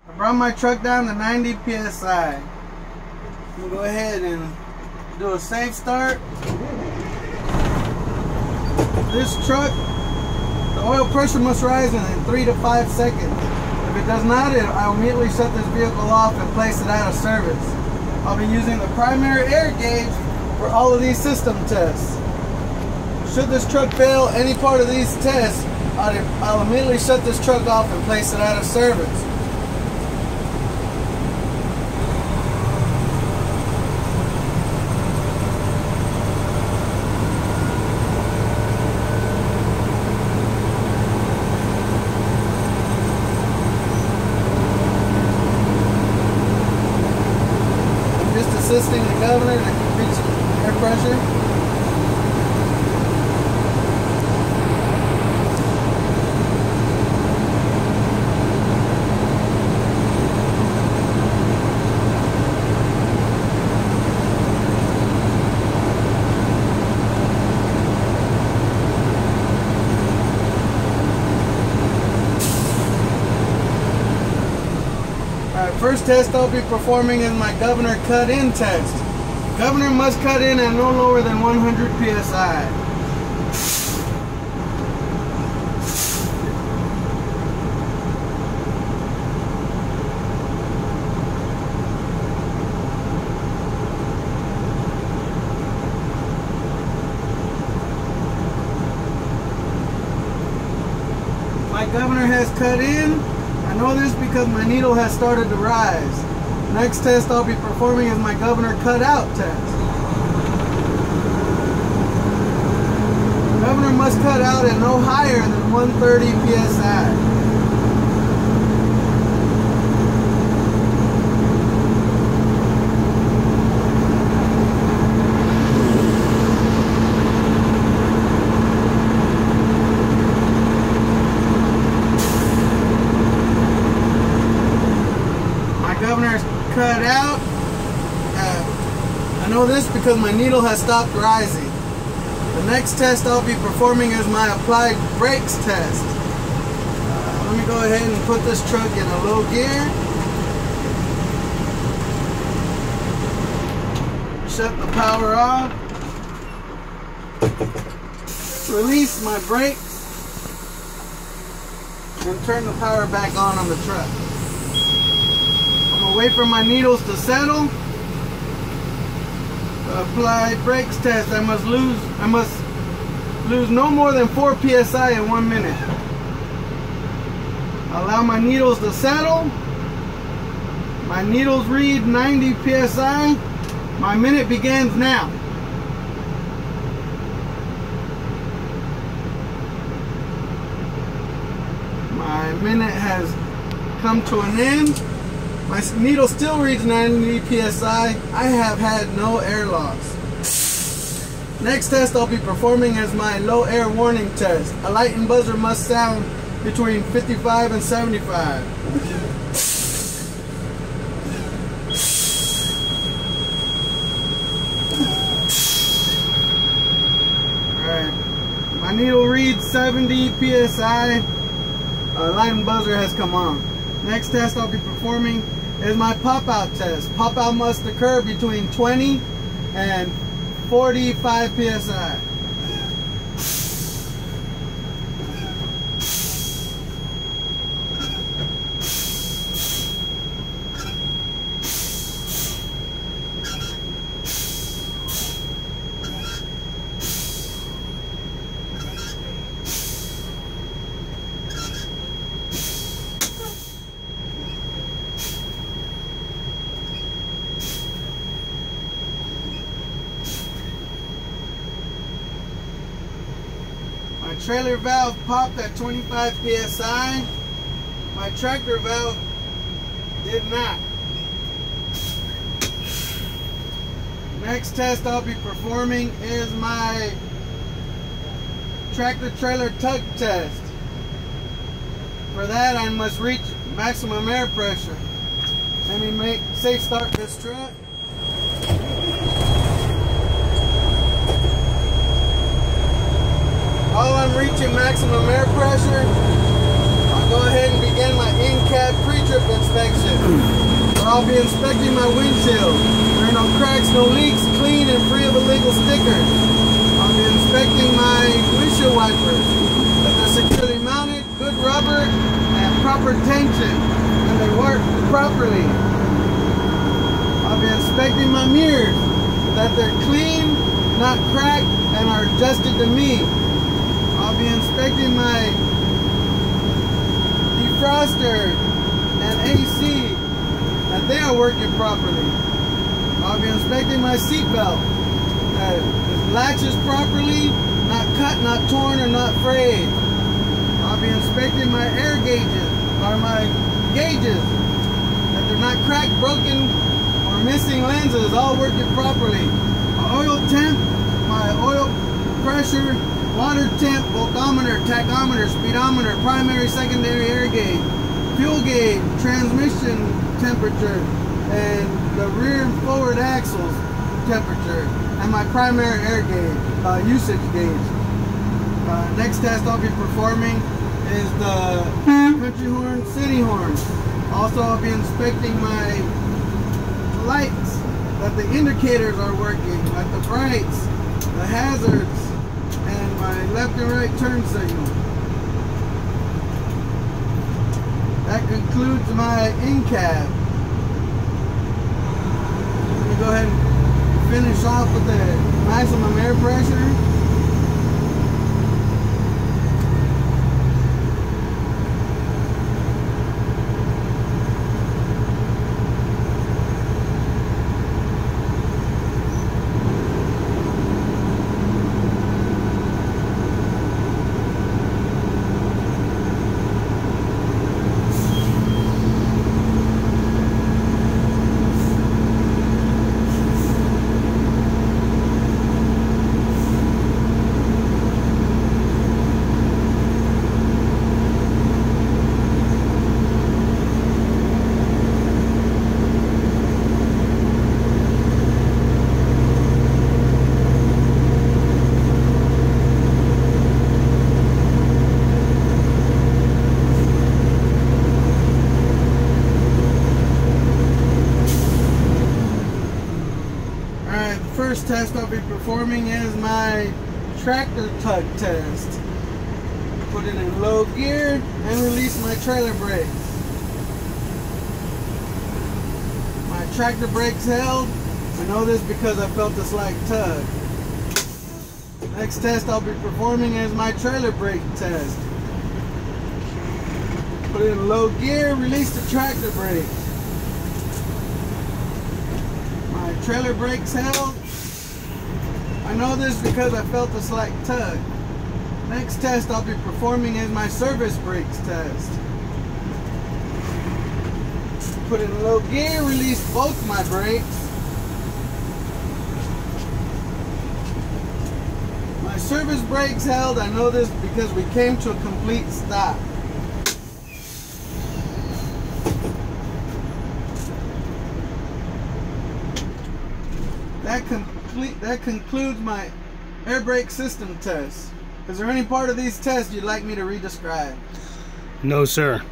I brought my truck down to 90 psi. I'm gonna go ahead and do a safe start. This truck, the oil pressure must rise in 3 to 5 seconds. If it does not, I'll immediately shut this vehicle off and place it out of service. I'll be using the primary air gauge for all of these system tests. Should this truck fail any part of these tests, I'll immediately shut this truck off and place it out of service. Assisting the governor to reach air pressure. First test I'll be performing is my governor cut-in test. Governor must cut in at no lower than 100 psi. My governor has cut in. I know this because my needle has started to rise. Next test I'll be performing is my governor cutout test. Governor must cut out at no higher than 130 psi. Governor's cut out. I know this because my needle has stopped rising. The next test I'll be performing is my applied brakes test. Let me go ahead and put this truck in a low gear. Shut the power off. Release my brakes. And turn the power back on the truck. Wait for my needles to settle. Apply brakes test. I must lose no more than 4 psi in 1 minute. Allow my needles to settle. My needles read 90 psi. My minute begins now. My minute has come to an end. My needle still reads 90 psi. I have had no air loss. Next test I'll be performing is my low air warning test. A light and buzzer must sound between 55 and 75. Alright. My needle reads 70 psi. Light and buzzer has come on. Next test I'll be performing is my pop-out test. Pop-out must occur between 20 and 45 psi. My trailer valve popped at 25 psi. My tractor valve did not. Next test I'll be performing is my tractor trailer tug test. For that I must reach maximum air pressure. Let me safe start this truck. While I'm reaching maximum air pressure, I'll go ahead and begin my in-cab pre-trip inspection. I'll be inspecting my windshield. There are no cracks, no leaks, clean and free of illegal stickers. I'll be inspecting my windshield wipers. That they're securely mounted, good rubber, and proper tension, and they work properly. I'll be inspecting my mirrors. That they're clean, not cracked, and are adjusted to me. I'll be inspecting my defroster and AC, that they are working properly. I'll be inspecting my seatbelt, that it latches properly, not cut, not torn, or not frayed. I'll be inspecting my air gauges, or my gauges, that they're not cracked, broken, or missing lenses, all working properly. My oil temp, my oil pressure, water temp, voltometer, tachometer, speedometer, primary, secondary air gauge, fuel gauge, transmission temperature, and the rear and forward axles temperature, and my primary air gauge, usage gauge. Next test I'll be performing is the country horn, city horn. Also I'll be inspecting my lights, that the indicators are working, like the brights, the hazards, and my left and right turn signal. That concludes my in-cab. Let me go ahead and finish off with the maximum air pressure. First test I'll be performing is my tractor tug test. Put it in low gear and release my trailer brakes. My tractor brakes held. I know this because I felt a slight tug. Next test I'll be performing is my trailer brake test. Put it in low gear, release the tractor brakes. My trailer brakes held. I know this because I felt a slight tug. Next test I'll be performing is my service brakes test. Put it in low gear, release both my brakes. My service brakes held. I know this because we came to a complete stop. That concludes my air brake system test. Is there any part of these tests you'd like me to re-describe? No, sir.